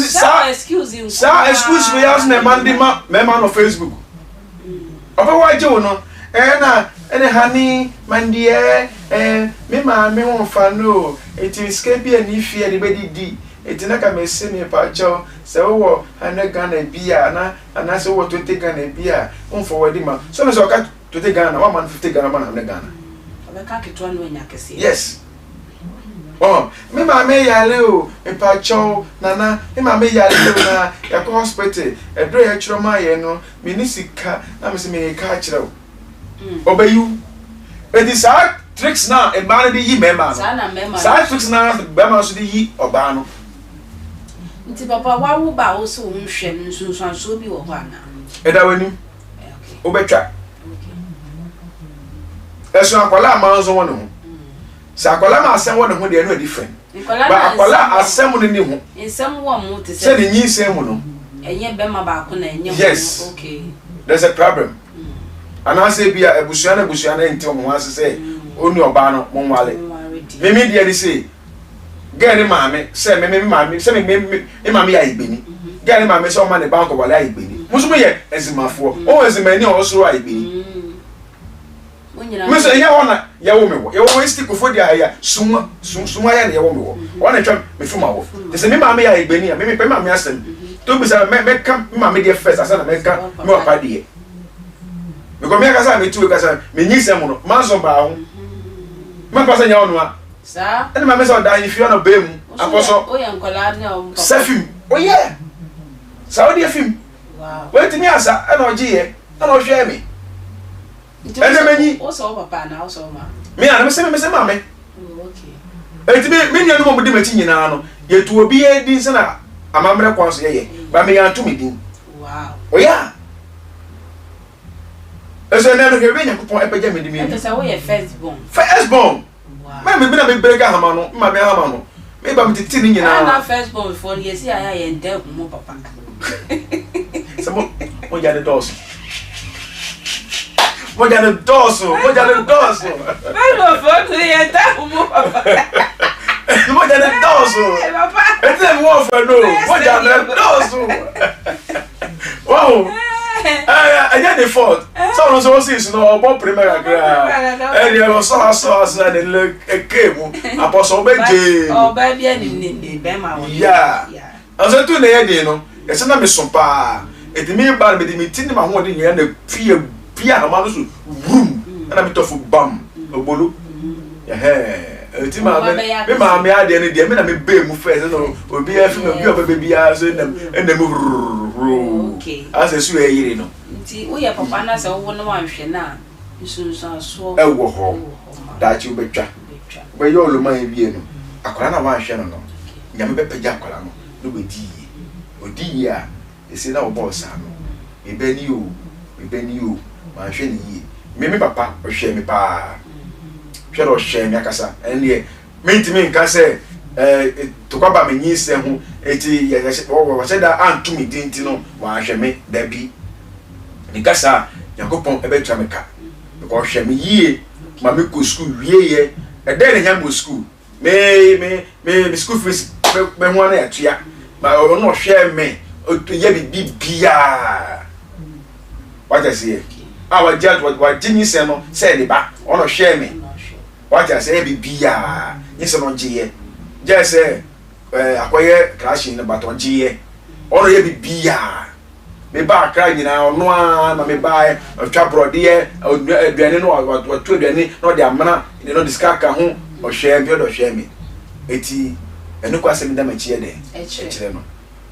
excuse you excuse me as na man di me man on Facebook oba waje wo no ene hani mandie me ma me won fa no eti skebi ani fie ni bedidi eti na ka me se me pa cho se wo ana Ghana bia ana se wo 20 Ghana bia won forward ma so me so ka 20 Ghana wa man 50 Ghana man na Ghana oba ka ketwa no nya kese yes me ma me yale o me pa cho nana me ma me yale na ya ko hospital edro ya chiro ma ye no me ni sika na me se me ka chiro obayu edi sa tricks na e ma de yi mema no sa tricks na bema so de yi oba no nti papa wa wo ba wo so nhwem nsunsuanso bi wo ho ana eda wani obetwa eso akwala amanzo won ho sa akwala ma asem won ho de no different ba akwala asem no ni ho nsem wo mo te se ni nsem no enye bema ba ko na enye yes okay there's a problem ana say bia ebusua na enti omo ase say oni oba no mo nwale me dia ni say gani maame say me maame say me maame ya igbeni gani maame say o ma ne bank wale ya igbeni musumu ye ezimafo o ezimani o so ya igbeni me say ya wona ya wo me wo ya wo stick fo dia ya suma ya na ya wo me wo wona twa me fuma wo te say me maame ya igbeni me maame asem to be say me come maame dia first asa na me ka me opa dia because me akasa me tu akasa me Nsem no manso ba ho me pasa nya ono a sa ene maame so da ifio na ba mu aposo o ye nkola na o safim o ye saudi film wow wait me asa ene oje ye ene o hwe me ene mani o so papa na o so ma me ana me se maame okay enti me nua no mo de machi nyina no ye tu obi e din se na amamre kwa so ye ba me ya to me din wow o ya eso na no ke be nyakopon epaja me di me ente say wo ye firstborn wow me na me brega hama no ma me hama no me ba me titi ni nyina na firstborn before ye see aya ye ndem mo papa se mo ja de dos mo ja de dos Pero for ye ndem mo papa mo ja de dos papa ete mo fa no mo ja de dos wow I the fault. Someone so says no about primera gra. And you so na the look a came apostle beje. Oh baby ni be ma wo. Yeah. Aso tu na ye de no. E se na me so pa. E de me ba me de me tin ma ho de nya na pia ma no so vroom. Na me tofu bam. Obolu. Yeah. Ti ma me ade ne de me na me be mu first no. Obi afi me obi obabi a so na mu okay as a sue yire no nti wo ye papa na se wo no wanhwe na nsunsun so e wo ho da chi obetwa we yo lo man bie no akwara na wanhwe no no nyame be pagya akwara no no be di odi a esi na wo boss ano e be ni o wanhwe ni yi me papa o hwe me pa hwe ro hwe me akasa ene me nka se to kwaba me Nsem ho eti ye wo se da antumi dinti no wa hwe me da bi ni kasa yakopon ebetwa me ka because hwe me yie ma me ko school wie ye e dey na nyambo school me school fees me ho na yatua ma o no hwe me ye bibia what I say our judge what Nsem no say le ba o no hwe me what I say bibia Nsem no je just say akoye crashing na baton jiye ono ye bibia me ba cry nyina ono a na me ba twa brode aduane no watu aduane no de amana no diskaka ho o hwe bi o hwe me eti eno kwa sem da machi ye de ekire no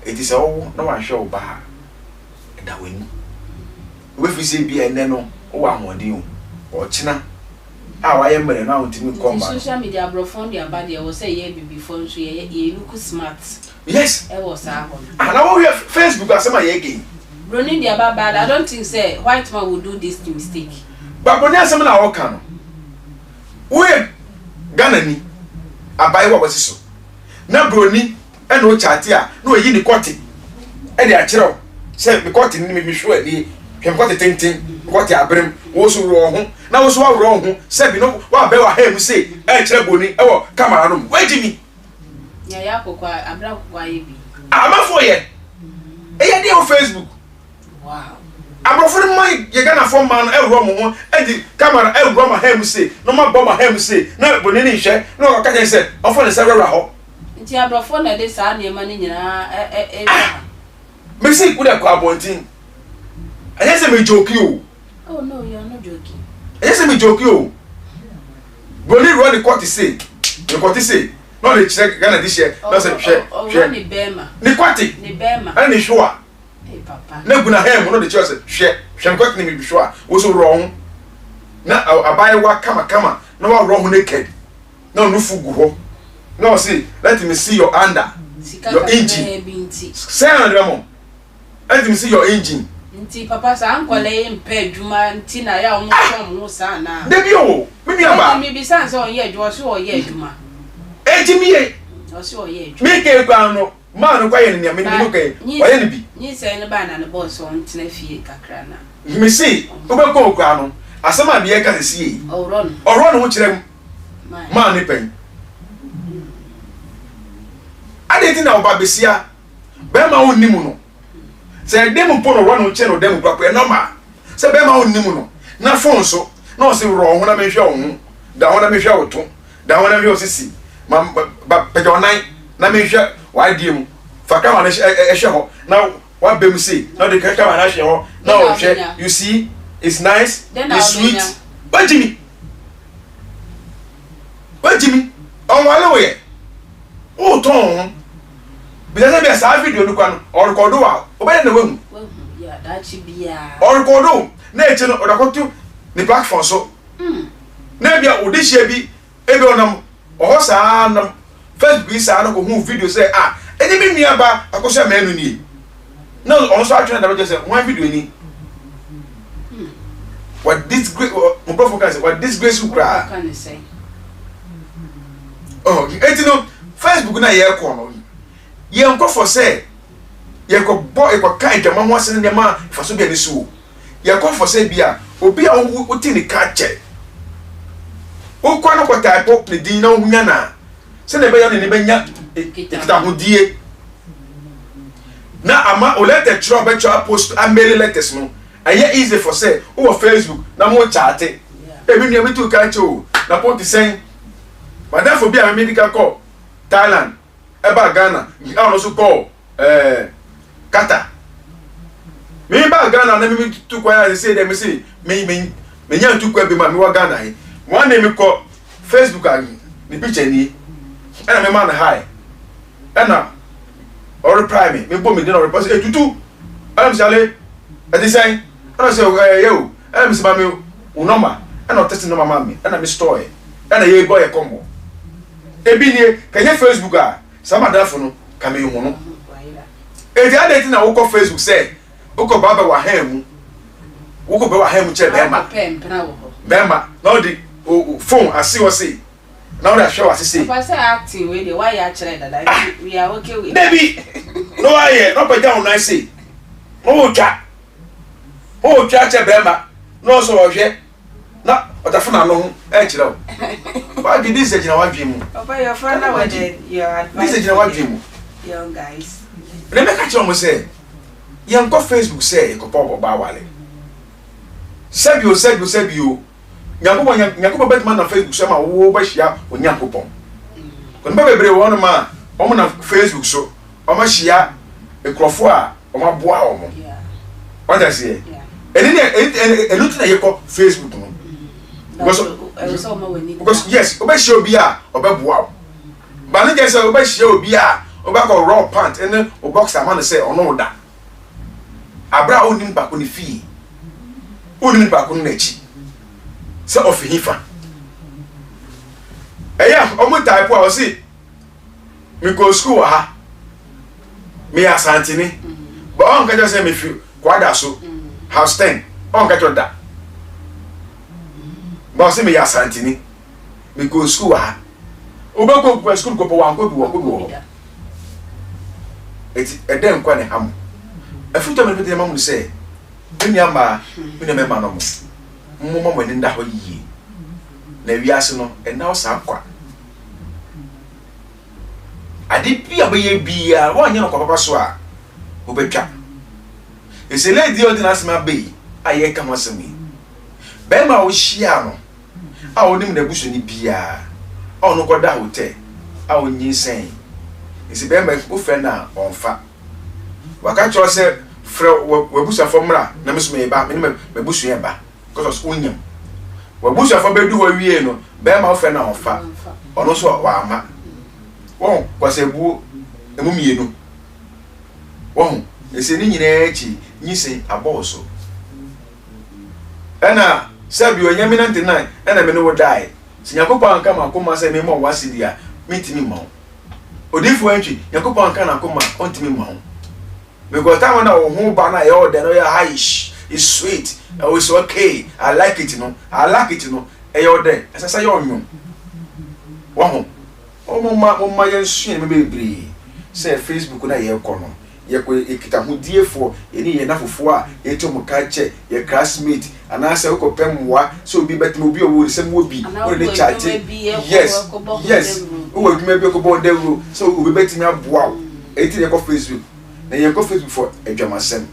eti se wo no wa hwe o ba da wani we fi se bi ene no o wa hodin o china wa ye mere na untimi komba social media brofond ya bad ye wo say ye bibi phone so ye look smart yes e was a ho and I will Facebook asema ye again running their bad I don't think say white man will do this mistake but boni asema na wo kan no we Ghana ni abai wa wasiso na broni e no chate a na oyi ni kote e de a kire say me kote ni me hwe ani hwe kote tintin kote abrem wo so ro ho na wo so wa ro ho say bi no wa be wa hem say e kire boni e wo camera no wajimi ya kokwa Abrabomu ye bi amafo ye e ye de o Facebook wow Abrofo man ye Ghana for man e ro mo ho e di camera e ro ma hem say no ma bo ma hem say na boni ni hwe na o ka je say ofo ne say ra ho nti Abrofo na de sa na ma ni nyina me say ku de ko abontin anya say me joke you oh no you are not joking anya say me joke you boni ro the court say the court say no le check Ghana this year no say hwe ni bema ni kwati ni bema and ni sure eh papa na guna hem no the church hwe kwati ni bi sure wo so ro ho na abai wa kama na wa ro ho naked na no fugu ho no say let me see your under your engine say on the mo let me see your engine nti papa sa ankole mpa adwuma nti na ya omo so sa na debi o me ni aba mi bi san so ye adwuma so o ye adwuma ejimi ye o so o ye adwuma me ke kwa no ma no kwa ye ni me ni no ke o ye ni bi ni se ne ba na ne boss on tena fie kakra na me see Ubeko kwa no. Asama de yeka sisi. Oron ho kire ma ne pen. Adeti na oba besia. Be ma wonni mu no. Se dem po no ron ho kire no dem kwa kwa normal. Se be ma wonni mu no. Na phone so na o se ro ho na me hwe wo ho. Da ho na me hwe wo to. Da ho na me osisi. Ma ba pejonan na me hwe wa die mu. Faka wa na hwe ho. Na wa be mu say. Na de kaka wa na hwe ho. Na o hwe. You see, it's nice. It's sweet. What Jimmy? On wale we. O ton. Bi na be sa video no kwa no. O record wa. O be na wemu. Yeah, that should be ya. O record na e che no o da kotu ni platform so. Na bia o de hia bi e be onam o ho sa nam Facebook sa na ko hu video say eni bi nua ba akoso ma enu ni. Na on so atwe na da say one video ni. What this great what this grace you cry? Can you say? Oh, you know, Facebook na ye ko no. Ye nko for say ye ko boy e ko kan dwama ho ase ne ma fa so bia ni so. Ye ko for say bia obi a wo ti ni ka che. O kwa no ko type ne din na hunya na. Se ne be ya ne be nya kita ho die. Na ama o letter tro be tro post a mail letters no. Aye easy for say o Facebook na mo chat e bi nua metu ka che o na point say madam for be a medical call Thailand e ba Ghana I also call Qatar me ba Ghana na me tu kwa say dem say me nya tu kwa bi ma me wa Ghana e one day me call Facebook agi ni picture ni e na me man hi e na or reply me bo me dey no reply say tutu am sale e dey say I say yo, I'm Mr. Mami, unoma, and not testing no mammy, and I'm a story, and a boy a combo. A binie, can you Facebook? Some adafono, come in one. A the other thing I woke up Facebook say, Oko Baba wa hem, Oko Baba hem check Bema, no the phone, I see what say. Now that show us see. If I say acting with you, why you actually that we are okay with. Baby, no, I not by down, I say. Oh, chat. Oh, chacha bema no so ohwe na otafuna no e kire o ba gi this ejina wadwe mu oba your friend na wede your advice this ejina wadwe mu young guys le me ka kire mo say ye nko Facebook say ko pop ba wale sabio nyakobo betman na Facebook say ma wo ba hia onyakobo ko nba bebre wo no ma o mo na Facebook so o ma hia ekrofo a o ma boa o mo what I say and look at your Facebook no because yes oba share obi a oba boa ba no just say oba share obi a oba go raw pant and o boxer man say ono da abra onim ba ko ni fi onim ba ko na chi say of hifa eya omo type o say me go school ha me asantini but on ka just say me fi kwada so house 10 on ka choda ba say me ya santini me go school ha oba go school go po wan ko bi eti eden kwa ne ham afuto me be mamu say enya ma me na ma no mo mo ni nda ho yi na wiase no na o sa kwa ade bia be ye bia wo anya no kwa papa so a obetwa ese lady ordinance ma be aye ka masemi be ma wo hia no a onim na buso ni bia a ono koda hotel a onyi sen ese be ma wo fe na onfa waka cho se fre wo buso afomra na meso me ba me buso ye ba because onyam wo buso afo be du ho wie no be ma wo fe na onfa ono so wa ama won kwase bu emumienu won ese ni nyina echi nyise aboso ena sabi onyame 99 ena me no wo dai sinyakopa anka makoma se me mo wasidi a mitimi ma odifo antwi yakopa anka na akoma ontimi ma because time na wo hu ba na ye o de no ya high is sweet it's okay I like it no e yo de esasa yo onyo wo ho o mo ma ye nsu me bebre say Facebook na ye ko no ye ko ekita hodiefo eni ye nafofo a ye to mo ka che ye classmate anase ko pemwa so obi betim obi owo se mo obi o le chat yes o adwuma bi ko bo dewo so obi betim aboa eti ye ko Facebook na ye ko Facebook for adwamasem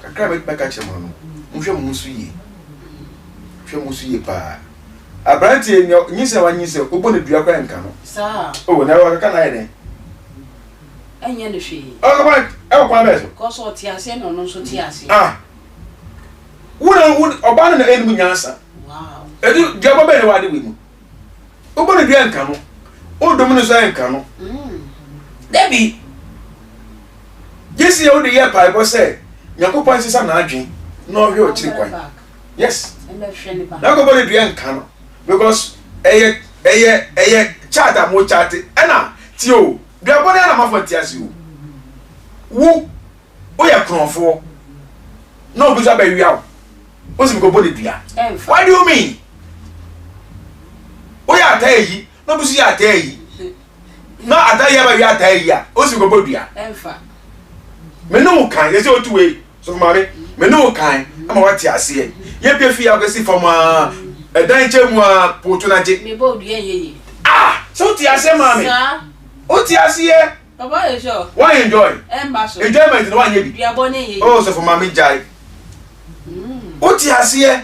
kakra bet baka che mo no nhwe mo nso yi hwe mo nso yi pa Abranti nyise wa nyise obo ne dua kwa nka no sa o na wa ka na ye ne enye ne hwe o ba e kwa beso ko so ti ase no no so ti ase won oba na enu nyansa wow edu dia ba be ne wa de we mu obo ne dua nka no o dom ne so nka no debi Jesi o de ye pa ibo se Yakopon sisa na adwen no hwe o chiri kwan yes na go bole dua nka no because eye chata mo chate ena ti o dua bole na mafo ti ase wo o ya kronfo no bi so ba wi awo o si go bole dua what do you mean o ya ta yi no bi so ya ta yi na ata ya ba wi ata yi a o si go bole dua enfa me no kan ye se o tuwe so mama me no kan ama wati ase ye pia fi agasi fama edan chemu a poto na je me bo dua ye so ti ase mama o ti ase ye baba ye sure why enjoy enjoyment no anye bi dua bo ne ye oh so for mama jai o ti ase ye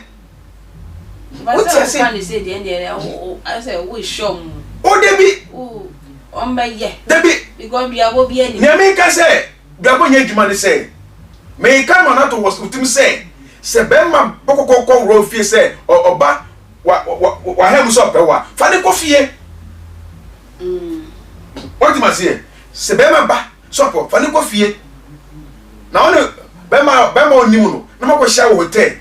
o ti ase kan say de ende o I say we sure o debi o mba ye debi because dua bo bi ani ne me ka say dua bo nya djuma ne say me ka ma na to was utim say se bemma bokokoko ro fie say oba wa hem so pe wa fa ne ko fie what you must say se bemma ba so po fa ne ko fie na one bemma onim no na mako sha hotel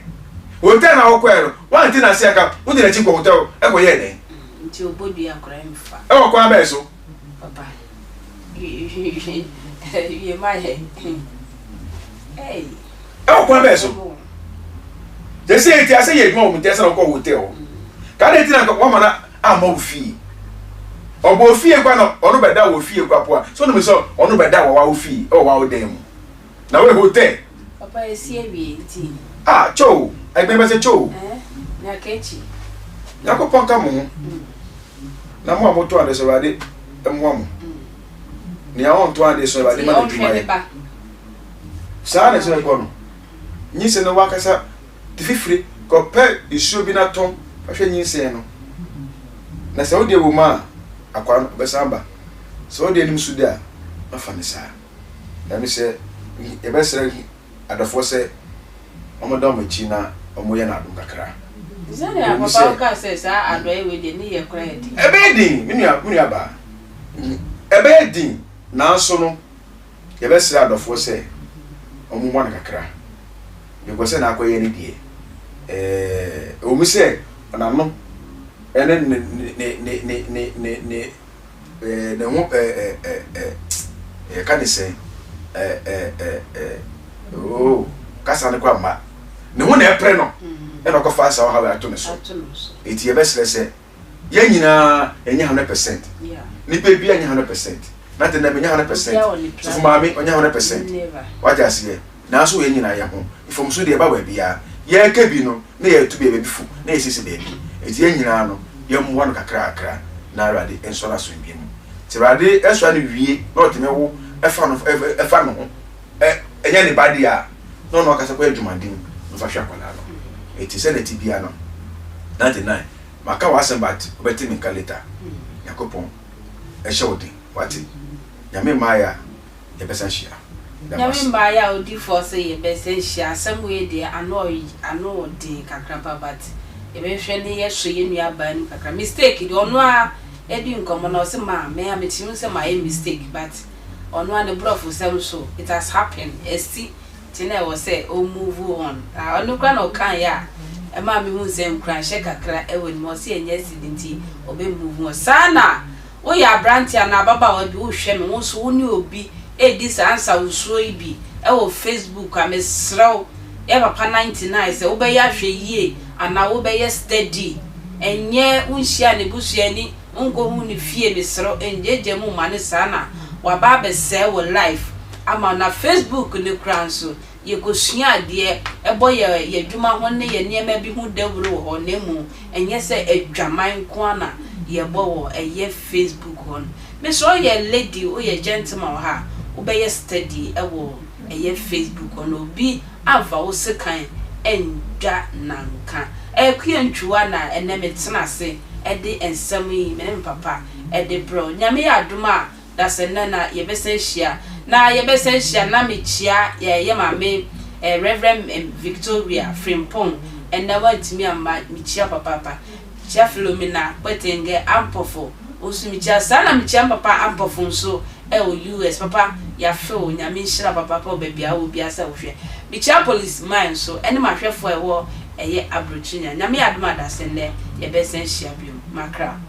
na wo ko ero wa nti na se aka wo di na chi ko hotel e ko ye ne nti obodua akora mfa e wo ko abe so papa ye my hey e wo ko abe so je say ti ase ye dwuma o mte ase na ko hotel ka na ti na ko ma na ama wo fie obo fie kwa no onu beda wo fie kwa po a so no me so onu beda wo wa fie o wa o dem na we hotel papa e sie wie nti cho ai be se cho na kechi Yakopon ka mo na mo amoto ade so bade emwa mo ni a on to ade so bade ma de dwuma sa na se ko no nyi se no wakasa ti fifiri ko pe isuo bi na ton ahwe nyi se no na se odi ewu ma akwa no be samba se odi enim su dia afa ne sa na mi se e be sere adafo se omoda mo chi na omo ye na adum kakra zani papa ka se sa ado e we de ni ye credit ebe din minu aba ebe din na so no ye be sere adafo se omo mo na kakra because na akoye ni die omi se na no ene ne ho ka ni se kasa ne kwa ma ne ho na epre no e no ko fa sa ha wa to ne so eti ye be se ye nyina enye 100% ni pe bia enye 100% na te na enye 100% so ma mi enye 100% wa ja se na so ye nyina ye ho ifom so de ba wa bia ye ka bi no na ye tu bi be bifu na ye sisi be bi eti ye nyina no ye mu no kakra na rade enso na so bi mu ti rade eso ani wie na o te me wo e fa no ho enye ni badi a no akasa kwa adwumadin no fa hwa kwala no eti se na ti bia no 99 maka wa sembat obeti mi kaleta Yakopon e shodi wati nyame maya ye besa hia nyame maya odi for say ye besa hia asem we de ano di kakra babat e be hwe ne ye so ye nua ba ni kakra mistake de ono a edi nkomo na o se ma me ametim se ma ye mistake but ono a ne brofo sem so it has happened esti tina was say o move on ono kwa no kan ya e ma me hu Nsem kran she kakra e woni mo se enye accident obe move on sana wo ya brantia na baba wa bi wo hwe me wo so wo ni obi e dis answer wo so ibi e wo Facebook amesrew e papa 99 se wo be ya hwe yie ana wo be ya steady enye unhia ne busuani unko hu ni fie mesrew enjeje mu mane sana wa ba be se wo life ama na Facebook ne kran so ye go sua de ebo ye dwuma ho ne ye niema bi hu dawro ho na mu enye se adwaman ko ana ye bo wo eye Facebook ho me so ye lady o ye gentleman ha wo be ye steady ewo eye Facebook ho no bi amfa wo sekan enja nanka ekuyantwa na enemetena se ede ensem yi me papa ede bro nyame ya aduma da se na ye bese hia na ye bese hia na me chia ye mame Reverend Victoria Frimpong ena wantimi amma me chia papa chia Philomena Kwetenge ampofo osu me chia sana me chia papa ampofo nso o US papa ya feel nyame hira papa pa obabia wo bia sa wo hwe me chia policeman so ene ma hwefo ewo eye abrochinya nyame ya aduma da se ne ye bese hia bio makra